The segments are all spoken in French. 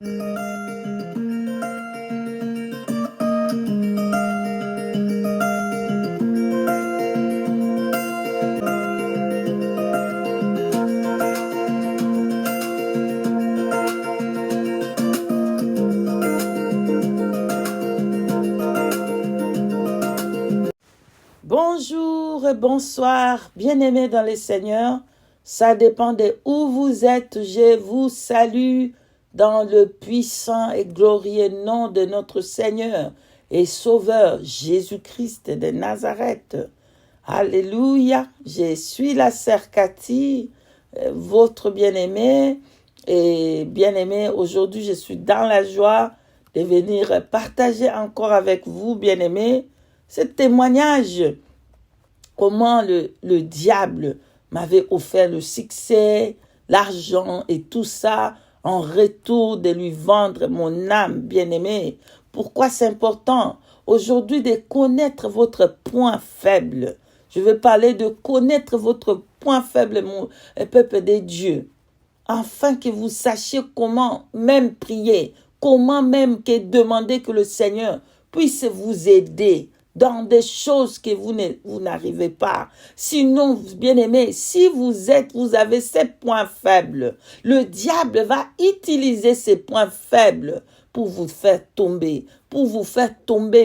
Bonjour et bonsoir, bien-aimés dans le Seigneur. Ça dépend de où vous êtes. Je vous salue dans le puissant et glorieux nom de notre Seigneur et Sauveur Jésus-Christ de Nazareth. Alléluia. Je suis la sœur Cathy, votre bien-aimée. Et bien-aimée, aujourd'hui, je suis dans la joie de venir partager encore avec vous, bien-aimés, ce témoignage. Comment le diable m'avait offert le succès, l'argent et tout ça en retour de lui vendre mon âme bien-aimée. Pourquoi c'est important aujourd'hui de connaître votre point faible? Je veux parler de connaître votre point faible, mon peuple de Dieu, afin que vous sachiez comment même prier, comment même que demander que le Seigneur puisse vous aider dans des choses que vous n'arrivez pas. Sinon, bien-aimés, si vous avez ces points faibles, le diable va utiliser ces points faibles pour vous faire tomber,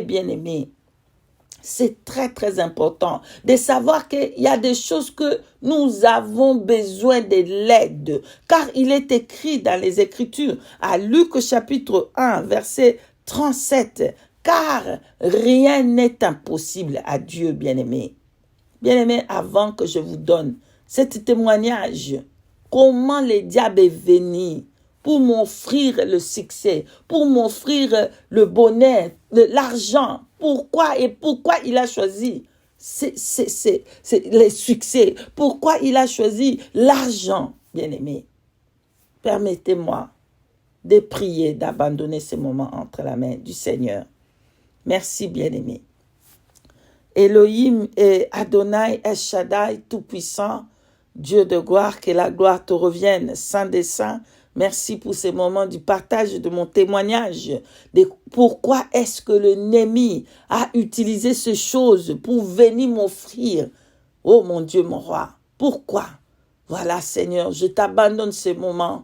bien-aimés. C'est très, très important de savoir qu'il y a des choses que nous avons besoin de l'aide. Car il est écrit dans les Écritures, à Luc chapitre 1, verset 37, car rien n'est impossible à Dieu, bien-aimé. Bien-aimé, avant que je vous donne ce témoignage, comment le diable est venu pour m'offrir le succès, pour m'offrir le bonheur, l'argent. Pourquoi il a choisi les succès? Pourquoi il a choisi l'argent, bien-aimé? Permettez-moi de prier, d'abandonner ce moment entre la main du Seigneur. Merci, bien-aimé. Elohim et Adonai El Shaddai, tout-puissant, Dieu de gloire, que la gloire te revienne, Saint des Saints. Merci pour ces moments du partage de mon témoignage. De pourquoi est-ce que l'ennemi a utilisé ces choses pour venir m'offrir? Oh mon Dieu, mon roi, pourquoi? Voilà, Seigneur, je t'abandonne ces moments.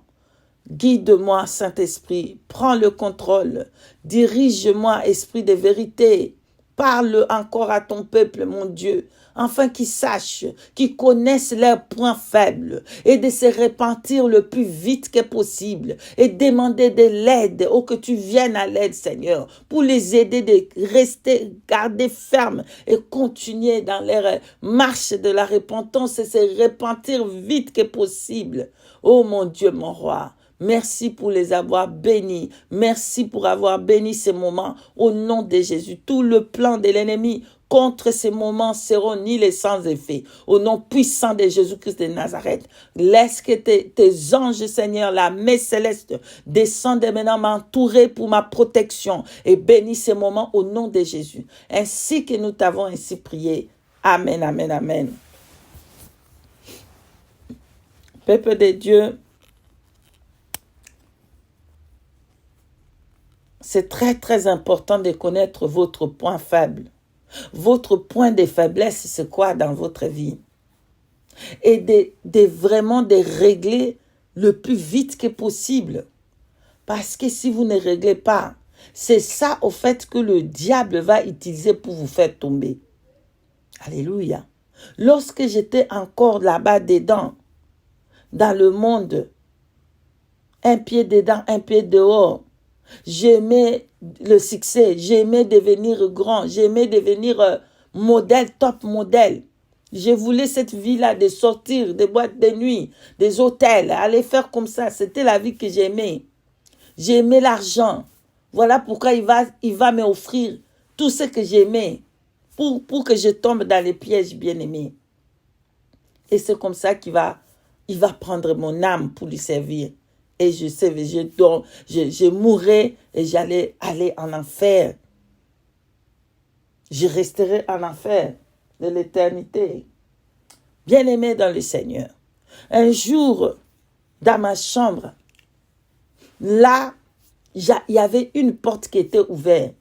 Guide-moi, Saint-Esprit, prends le contrôle. Dirige-moi, Esprit de vérité. Parle encore à ton peuple, mon Dieu, afin qu'ils sachent, qu'ils connaissent leurs points faibles et de se repentir le plus vite que possible et demander de l'aide, oh que tu viennes à l'aide, Seigneur, pour les aider de rester, garder ferme et continuer dans leur marche de la repentance et se repentir vite que possible. Oh mon Dieu, mon roi. Merci pour les avoir bénis. Merci pour avoir béni ces moments au nom de Jésus. Tout le plan de l'ennemi contre ces moments seront nulles et sans effet. Au nom puissant de Jésus-Christ de Nazareth, laisse que tes anges, Seigneur, la main céleste, descendent maintenant m'entourer pour ma protection et bénis ces moments au nom de Jésus. Ainsi que nous t'avons ainsi prié. Amen, amen, amen. Peuple de Dieu, c'est très, très important de connaître votre point faible. Votre point de faiblesse, c'est quoi dans votre vie? Et de vraiment de régler le plus vite que possible. Parce que si vous ne réglez pas, c'est ça au fait que le diable va utiliser pour vous faire tomber. Alléluia. Lorsque j'étais encore là-bas dedans, dans le monde, un pied dedans, un pied dehors, j'aimais le succès, j'aimais devenir grand, j'aimais devenir modèle, top modèle. Je voulais cette vie-là de sortir des boîtes de nuit, des hôtels, aller faire comme ça. C'était la vie que j'aimais. J'aimais l'argent. Voilà pourquoi il va m'offrir tout ce que j'aimais pour que je tombe dans les pièges bien-aimés. Et c'est comme ça il va prendre mon âme pour lui servir. Et je mourrai et j'allais aller en enfer. Je resterai en enfer de l'éternité. Bien-aimé dans le Seigneur, un jour, dans ma chambre, là, il y avait une porte qui était ouverte.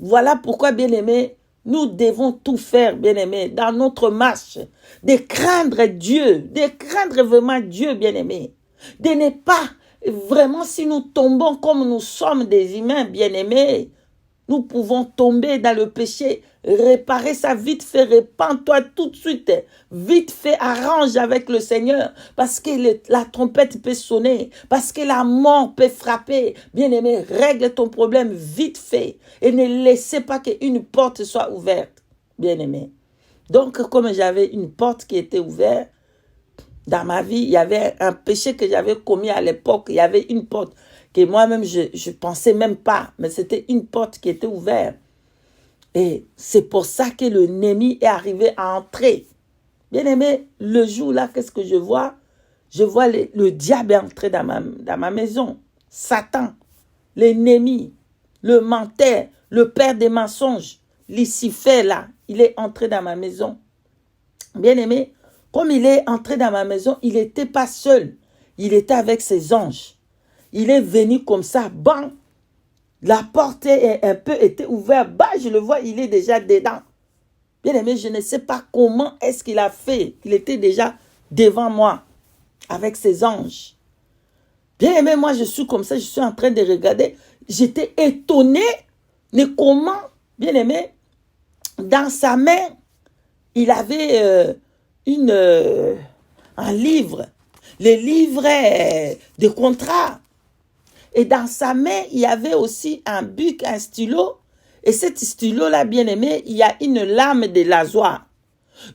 Voilà pourquoi, bien-aimés, nous devons tout faire, bien-aimés, dans notre marche, de craindre Dieu, de craindre vraiment Dieu, bien-aimés, de ne pas, vraiment, si nous tombons comme nous sommes des humains, bien-aimés, nous pouvons tomber dans le péché, réparer ça vite fait, répands-toi tout de suite, vite fait, arrange avec le Seigneur, parce que la trompette peut sonner, parce que la mort peut frapper. Bien-aimé, règle ton problème vite fait et ne laissez pas qu'une porte soit ouverte, bien-aimé. Donc, comme j'avais une porte qui était ouverte, dans ma vie, il y avait un péché que j'avais commis à l'époque, il y avait une porte que moi-même, je ne pensais même pas, mais c'était une porte qui était ouverte. Et c'est pour ça que l'ennemi est arrivé à entrer. Bien aimé, le jour-là, qu'est-ce que je vois? Je vois le diable entrer dans ma maison. Satan, l'ennemi, le menteur, le père des mensonges, Lucifer là, il est entré dans ma maison. Bien aimé, comme il est entré dans ma maison, il n'était pas seul. Il était avec ses anges. Il est venu comme ça, bang. La porte est un peu été ouverte. Bah, je le vois, il est déjà dedans. Bien aimé, je ne sais pas comment est-ce qu'il a fait. Il était déjà devant moi, avec ses anges. Bien aimé, moi, je suis comme ça, je suis en train de regarder. J'étais étonné de comment, bien aimé, dans sa main, il avait un livre. Le livret de contrat. Et dans sa main, il y avait aussi un bic, un stylo. Et cet stylo-là, bien aimé, il y a une lame de rasoir.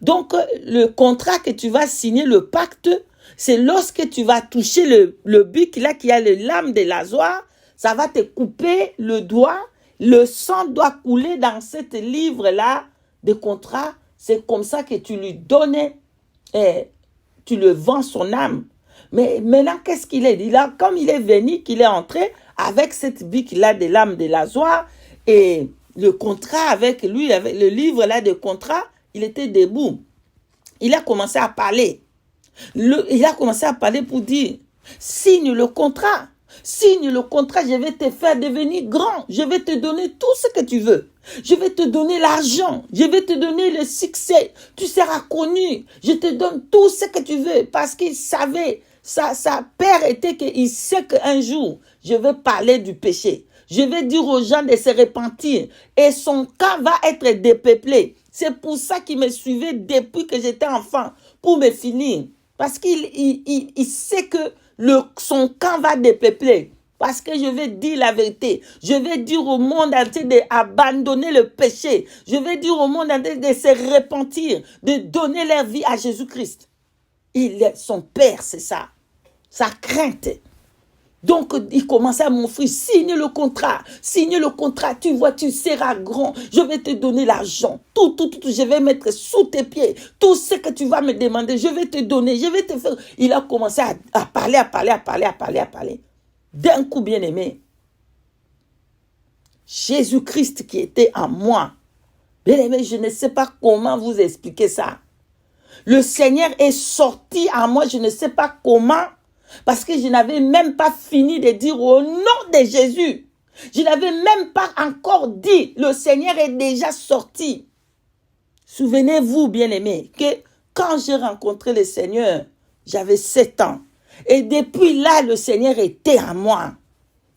Donc, le contrat que tu vas signer, le pacte, c'est lorsque tu vas toucher le bic là qui a le lame de rasoir, ça va te couper le doigt. Le sang doit couler dans cet livre-là de contrat. C'est comme ça que tu lui donnes, tu le vends son âme. Mais maintenant, qu'est-ce qu'il est? Comme il est venu, qu'il est entré avec cette bic-là de lame de rasoir et le contrat avec lui, avec le livre-là de contrat, il était debout. Il a commencé à parler. Il a commencé à parler pour dire, signe le contrat. Signe le contrat, je vais te faire devenir grand. Je vais te donner tout ce que tu veux. Je vais te donner l'argent. Je vais te donner le succès. Tu seras connu. Je te donne tout ce que tu veux. Parce qu'il savait, sa peur était qu'il sait qu'un jour, je vais parler du péché. Je vais dire aux gens de se repentir. Et son camp va être dépeuplé. C'est pour ça qu'il me suivait depuis que j'étais enfant. Pour me finir. Parce qu'il sait que son camp va dépeupler. Parce que je vais dire la vérité. Je vais dire au monde entier d'abandonner le péché. Je vais dire au monde entier de se repentir, de donner leur vie à Jésus-Christ. Son père, c'est ça. Sa crainte. Donc, il commençait à m'offrir, signe le contrat, tu vois, tu seras grand, je vais te donner l'argent, tout, je vais mettre sous tes pieds, tout ce que tu vas me demander, je vais te donner, je vais te faire. Il a commencé à parler. D'un coup, bien aimé, Jésus-Christ qui était en moi, bien aimé, je ne sais pas comment vous expliquer ça. Le Seigneur est sorti en moi, je ne sais pas comment. Parce que je n'avais même pas fini de dire au nom de Jésus. Je n'avais même pas encore dit, le Seigneur est déjà sorti. Souvenez-vous, bien-aimés, que quand j'ai rencontré le Seigneur, j'avais 7 ans. Et depuis là, le Seigneur était en moi.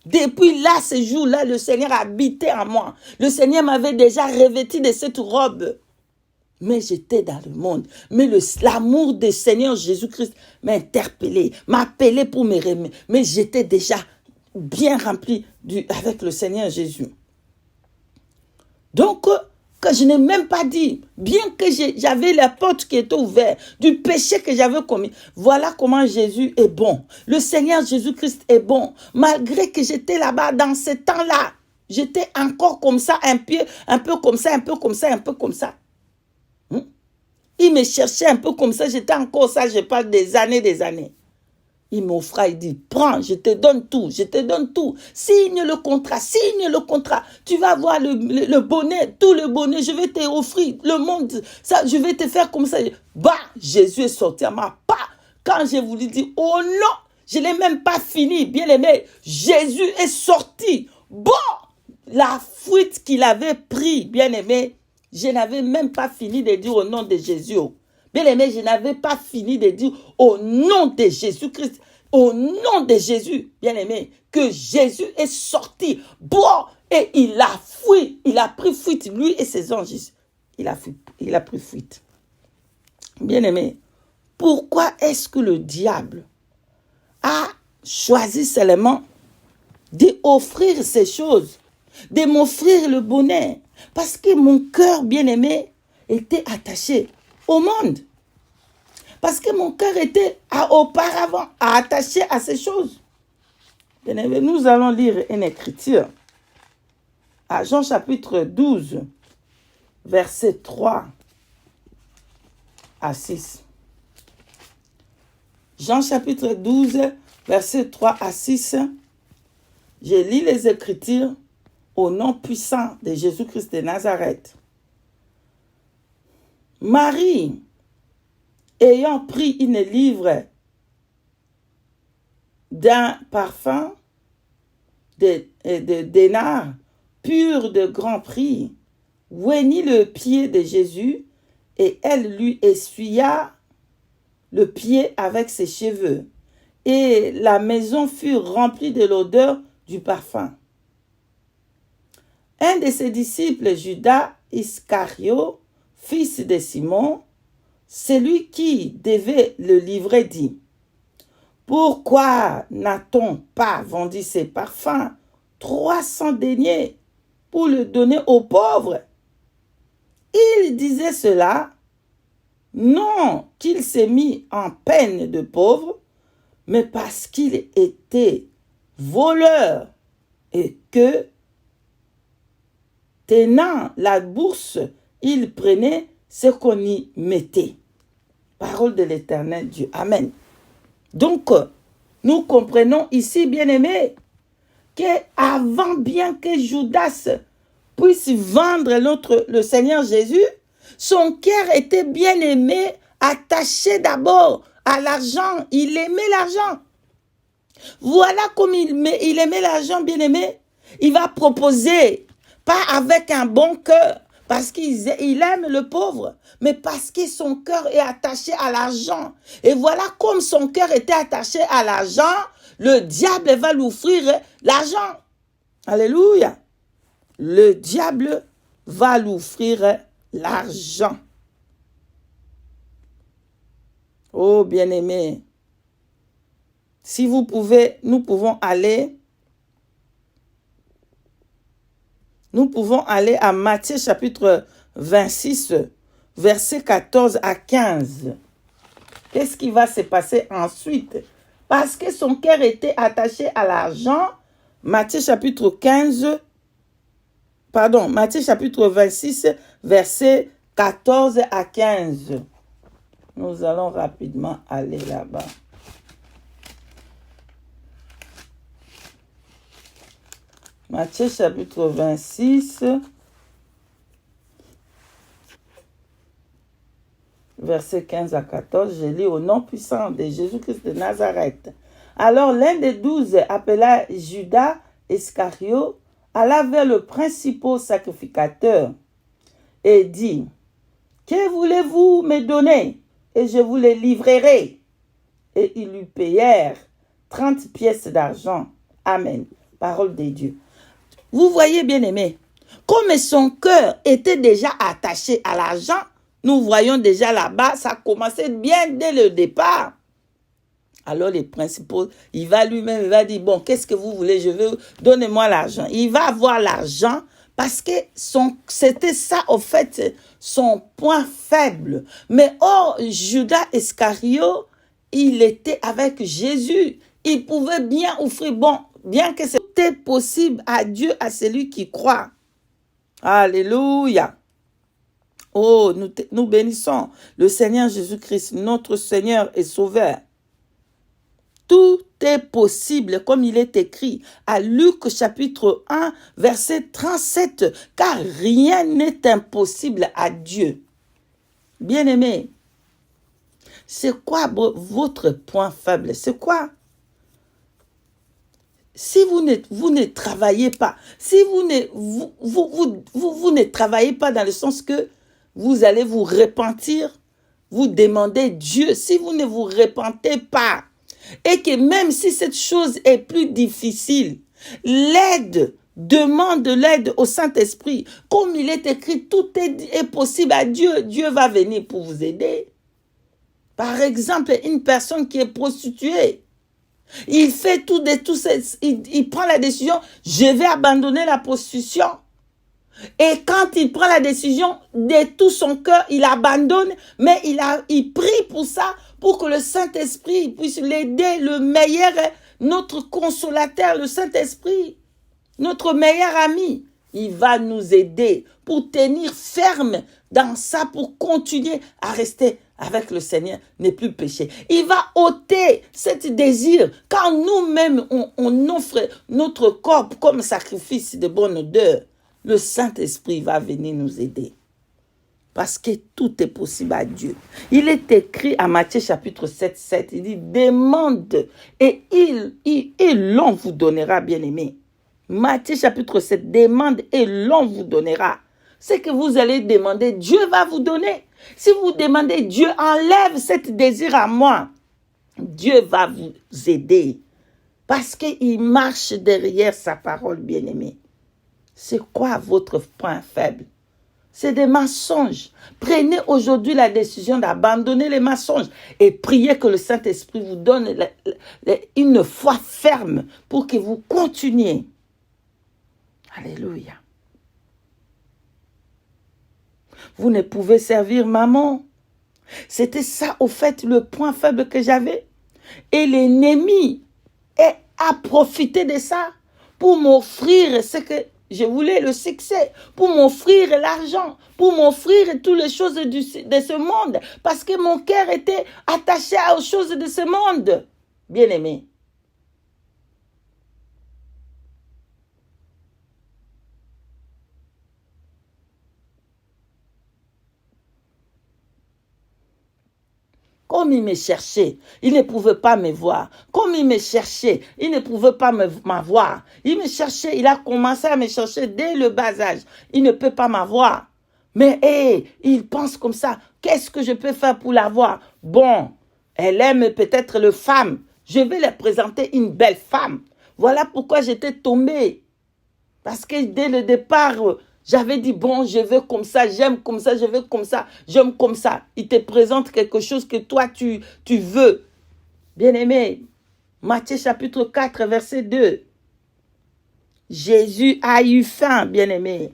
Depuis là, ce jour-là, le Seigneur habitait en moi. Le Seigneur m'avait déjà revêtu de cette robe. Mais j'étais dans le monde. Mais l'amour du Seigneur Jésus-Christ m'a interpellé, m'a appelé pour me remettre. Mais j'étais déjà bien rempli avec le Seigneur Jésus. Donc, que je n'ai même pas dit, bien que j'avais la porte qui était ouverte, du péché que j'avais commis. Voilà comment Jésus est bon. Le Seigneur Jésus-Christ est bon. Malgré que j'étais là-bas dans ce temps-là, j'étais encore comme ça, un peu comme ça. Il me cherchait un peu comme ça, j'étais encore ça, je parle des années. Il m'offra, il dit, prends, je te donne tout. Signe le contrat. Tu vas avoir le bonnet, tout le bonnet, je vais t'offrir le monde, ça, je vais te faire comme ça. Bah, Jésus est sorti à moi. Quand j'ai voulu dire, oh non, Je n'ai même pas fini, bien-aimé. Jésus est sorti. Bon, la fuite qu'il avait pris, bien-aimé, je n'avais même pas fini de dire au nom de Jésus. Bien-aimé, je n'avais pas fini de dire au nom de Jésus-Christ, au nom de Jésus, bien-aimé, que Jésus est sorti. Bon, et il a fui, il a pris fuite, lui et ses anges. Il a pris fuite. Bien-aimé, pourquoi est-ce que le diable a choisi seulement d'offrir ces choses, de m'offrir le bonheur? Parce que mon cœur, bien-aimé, était attaché au monde. Parce que mon cœur était auparavant attaché à ces choses. Bien-aimé, nous allons lire une écriture à Jean chapitre 12, versets 3 à 6. Jean chapitre 12, versets 3 à 6. Je lis les Écritures au nom puissant de Jésus-Christ de Nazareth. Marie, ayant pris une livre d'un parfum de dénars pur de grand prix, oignit le pied de Jésus et elle lui essuya le pied avec ses cheveux. Et la maison fut remplie de l'odeur du parfum. Un de ses disciples, Judas Iscario, fils de Simon, celui qui devait le livrer, dit: pourquoi n'a-t-on pas vendu ces parfums 300 deniers pour le donner aux pauvres? Il disait cela, non qu'il s'est mis en peine de pauvre, mais parce qu'il était voleur et que, tenant la bourse, il prenait ce qu'on y mettait. Parole de l'Éternel Dieu. Amen. Donc, nous comprenons ici, bien-aimés, qu'avant bien que Judas puisse vendre le Seigneur Jésus, son cœur était bien-aimé, attaché d'abord à l'argent. Il aimait l'argent. Voilà comme il aimait l'argent, bien-aimé. Il va proposer, pas avec un bon cœur, parce qu'il aime le pauvre, mais parce que son cœur est attaché à l'argent. Et voilà comme son cœur était attaché à l'argent, le diable va lui offrir l'argent. Alléluia. Le diable va lui offrir l'argent. Oh, bien-aimé, si vous pouvez, nous pouvons aller à Matthieu chapitre 26, versets 14 à 15. Qu'est-ce qui va se passer ensuite? Parce que son cœur était attaché à l'argent, Matthieu chapitre 26, versets 14 à 15. Nous allons rapidement aller là-bas. Matthieu chapitre 26, versets 15 à 14, je lis au nom puissant de Jésus-Christ de Nazareth. Alors l'un des 12, appelé Judas Iscario, alla vers le principal sacrificateur et dit: que voulez-vous me donner et je vous les livrerai? Et ils lui payèrent 30 pièces d'argent. Amen. Parole de Dieu. Vous voyez, bien-aimés, comme son cœur était déjà attaché à l'argent, nous voyons déjà là-bas, ça commençait bien dès le départ. Alors les principaux, il va dire, bon, qu'est-ce que vous voulez? Je veux, donnez-moi l'argent. Il va avoir l'argent parce que c'était ça, au fait, son point faible. Mais or, Judas Iscario, il était avec Jésus. Il pouvait bien offrir, bon, bien que c'était possible à Dieu, à celui qui croit. Alléluia. Oh, nous bénissons le Seigneur Jésus-Christ, notre Seigneur et Sauveur. Tout est possible, comme il est écrit à Luc chapitre 1, verset 37, car rien n'est impossible à Dieu. Bien-aimé, c'est quoi votre point faible? C'est quoi? si vous ne travaillez pas, si vous ne travaillez pas dans le sens que vous allez vous repentir, vous demandez Dieu, si vous ne vous repentez pas, et que même si cette chose est plus difficile, demande l'aide au Saint-Esprit. Comme il est écrit, tout est possible à Dieu. Dieu va venir pour vous aider. Par exemple, une personne qui est prostituée, il fait il prend la décision, je vais abandonner la prostitution. Et quand il prend la décision, de tout son cœur, il abandonne, mais il prie pour ça, pour que le Saint-Esprit puisse l'aider, le meilleur, notre consolateur, le Saint-Esprit, notre meilleur ami. Il va nous aider pour tenir ferme dans ça, pour continuer à rester avec le Seigneur, ne plus pécher. Il va ôter ce désir. Quand nous-mêmes, on offre notre corps comme sacrifice de bonne odeur, le Saint-Esprit va venir nous aider. Parce que tout est possible à Dieu. Il est écrit à Matthieu chapitre 7, 7. Il dit, demande et l'on vous donnera, bien-aimé. Matthieu chapitre 7, demande et l'on vous donnera. Ce que vous allez demander, Dieu va vous donner. Si vous demandez, Dieu enlève ce désir à moi, Dieu va vous aider. Parce qu'il marche derrière sa parole, bien-aimé. C'est quoi votre point faible? C'est des mensonges. Prenez aujourd'hui la décision d'abandonner les mensonges et priez que le Saint-Esprit vous donne une foi ferme pour que vous continuiez. Alléluia. Vous ne pouvez servir maman. C'était ça, au fait, le point faible que j'avais. Et l'ennemi a profité de ça pour m'offrir ce que je voulais, le succès, pour m'offrir l'argent, pour m'offrir toutes les choses de ce monde, parce que mon cœur était attaché aux choses de ce monde. Bien-aimé. Comme il me cherchait, il ne pouvait pas me voir. Comme il me cherchait, il ne pouvait pas m'avoir. Il me cherchait, il a commencé à me chercher dès le bas âge. Il ne peut pas m'avoir. Mais il pense comme ça. Qu'est-ce que je peux faire pour l'avoir? Bon, elle aime peut-être le femme. Je vais lui présenter une belle femme. Voilà pourquoi j'étais tombée. Parce que dès le départ, j'avais dit, bon, je veux comme ça, j'aime comme ça, je veux comme ça, j'aime comme ça. Il te présente quelque chose que toi, tu veux. Bien-aimé, Matthieu chapitre 4, verset 2. Jésus a eu faim, bien-aimé.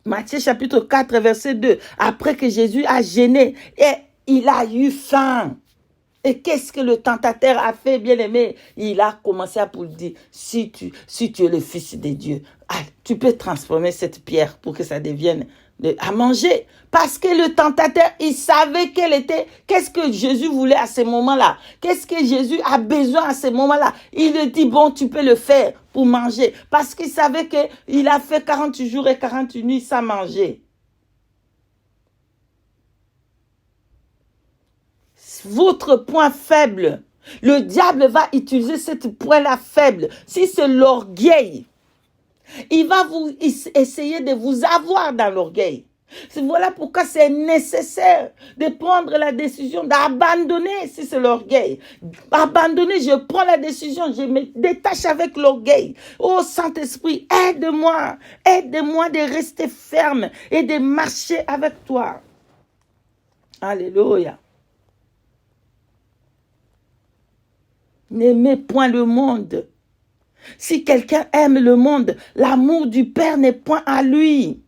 Matthieu chapitre 4, verset 2. Après que Jésus a jeûné, et il a eu faim. Et qu'est-ce que le tentateur a fait, bien-aimé? Il a commencé à pour dire, si tu es le Fils de Dieu, tu peux transformer cette pierre pour que ça devienne à manger. Parce que le tentateur, il savait qu'est-ce que Jésus voulait à ce moment-là. Qu'est-ce que Jésus a besoin à ce moment-là. Il lui dit, bon, tu peux le faire pour manger. Parce qu'il savait qu'il a fait 40 jours et 40 nuits sans manger. Votre point faible, le diable va utiliser ce point-là faible. Si c'est l'orgueil, il va essayer de vous avoir dans l'orgueil. Voilà pourquoi c'est nécessaire de prendre la décision d'abandonner si c'est l'orgueil. Abandonner, je prends la décision, je me détache avec l'orgueil. Oh Saint-Esprit, aide-moi de rester ferme et de marcher avec toi. Alléluia. N'aimez point le monde. Si quelqu'un aime le monde, l'amour du Père n'est point à lui.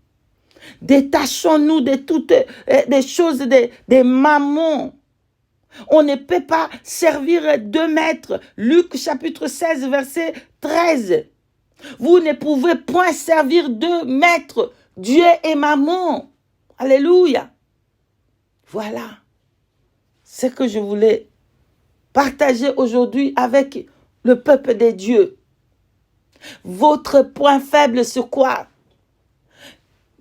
Détachons-nous de toutes les choses des mammons. On ne peut pas servir deux maîtres. Luc chapitre 16, verset 13. Vous ne pouvez point servir deux maîtres, Dieu et mammon. Alléluia. Voilà ce que je voulais partager aujourd'hui avec le peuple de Dieu. Votre point faible, c'est quoi?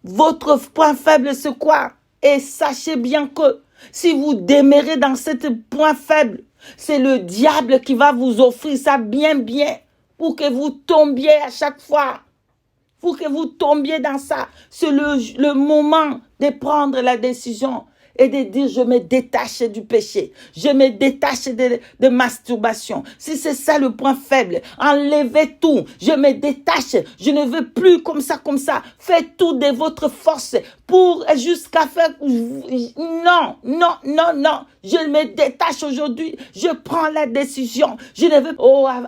Votre point faible, c'est quoi? Et sachez bien que si vous demeurez dans ce point faible, C'est le diable qui va vous offrir ça bien pour que vous tombiez à chaque fois. Pour que vous tombiez dans ça. C'est le moment de prendre la décision et de dire je me détache du péché, je me détache de masturbation. Si c'est ça le point faible, enlevez tout, je me détache, je ne veux plus comme ça. Faites tout de votre force pour jusqu'à faire... Non, je me détache aujourd'hui, je prends la décision, je ne veux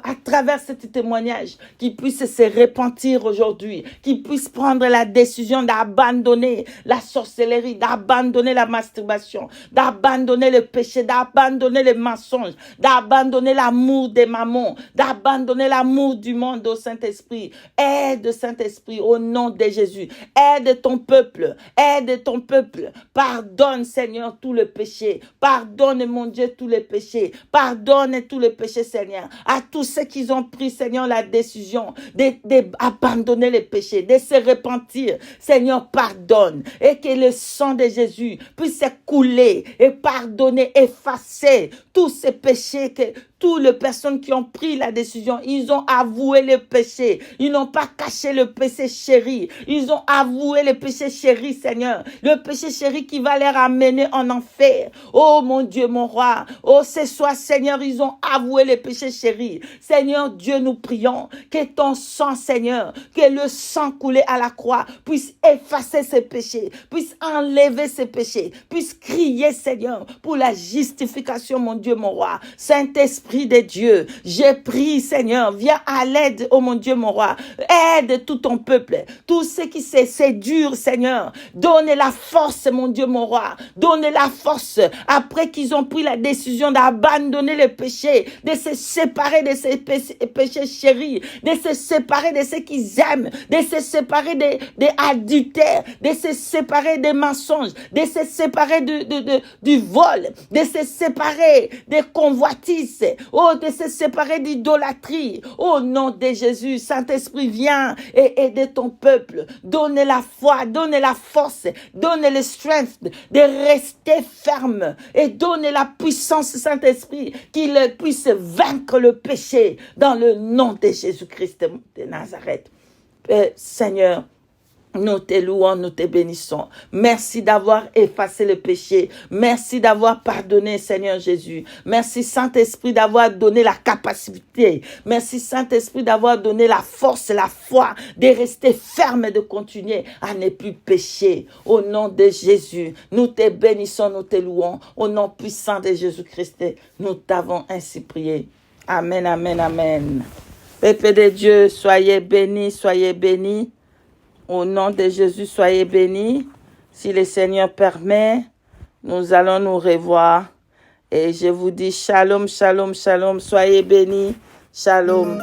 à travers ce témoignage, qu'ils puissent se repentir aujourd'hui, qu'ils puissent prendre la décision d'abandonner la sorcellerie, d'abandonner la masturbation, d'abandonner le péché, d'abandonner les mensonges, d'abandonner l'amour des mammons, d'abandonner l'amour du monde au Saint-Esprit. Aide, Saint-Esprit, au nom de Jésus. Aide ton peuple. Pardonne, Seigneur, tout le péché. Pardonne, mon Dieu, tous les péchés. Pardonne tous les péchés, Seigneur. À tous ceux qui ont pris, Seigneur, la décision d'abandonner les péchés, de se repentir. Seigneur, pardonne. Et que le sang de Jésus puisse couler et pardonner, effacer tous ces péchés que toutes les personnes qui ont pris la décision, ils ont avoué le péché. Ils n'ont pas caché le péché chéri. Ils ont avoué le péché chéri, Seigneur. Le péché chéri qui va les ramener en enfer. Oh mon Dieu, mon roi. Oh, ce soir, Seigneur, ils ont avoué le péché chéri. Seigneur Dieu, nous prions que ton sang, Seigneur, que le sang coulé à la croix puisse effacer ces péchés, puisse enlever ces péchés, puisse crier, Seigneur, pour la justification, mon Dieu, mon roi. Saint-Esprit de Dieu, j'ai pris, Seigneur, viens à l'aide, oh mon Dieu, mon roi. Aide tout ton peuple, tout ce qui c'est dur, Seigneur. Donne la force, mon Dieu, mon roi. Donne la force après qu'ils ont pris la décision d'abandonner le péché, de se séparer de ces péchés chéris, de se séparer de ceux qu'ils aiment, de se séparer des adultères, de se séparer des mensonges, de se séparer du vol, de se séparer des convoitises, de se séparer d'idolâtrie. Au nom de Jésus, Saint-Esprit, viens et aide ton peuple. Donne la foi, donne la force, donne le strength de rester ferme et donne la puissance, Saint-Esprit, qu'il puisse vaincre le péché dans le nom de Jésus-Christ de Nazareth. Seigneur, nous te louons, nous te bénissons. Merci d'avoir effacé le péché. Merci d'avoir pardonné, Seigneur Jésus. Merci, Saint-Esprit, d'avoir donné la capacité. Merci, Saint-Esprit, d'avoir donné la force, la foi, de rester ferme et de continuer à ne plus pécher. Au nom de Jésus, nous te bénissons, nous te louons. Au nom puissant de Jésus-Christ, nous t'avons ainsi prié. Amen, amen, amen. Peuple de Dieu, soyez bénis, soyez bénis. Au nom de Jésus, soyez bénis. Si le Seigneur permet, nous allons nous revoir. Et je vous dis shalom, shalom, shalom. Soyez bénis. Shalom.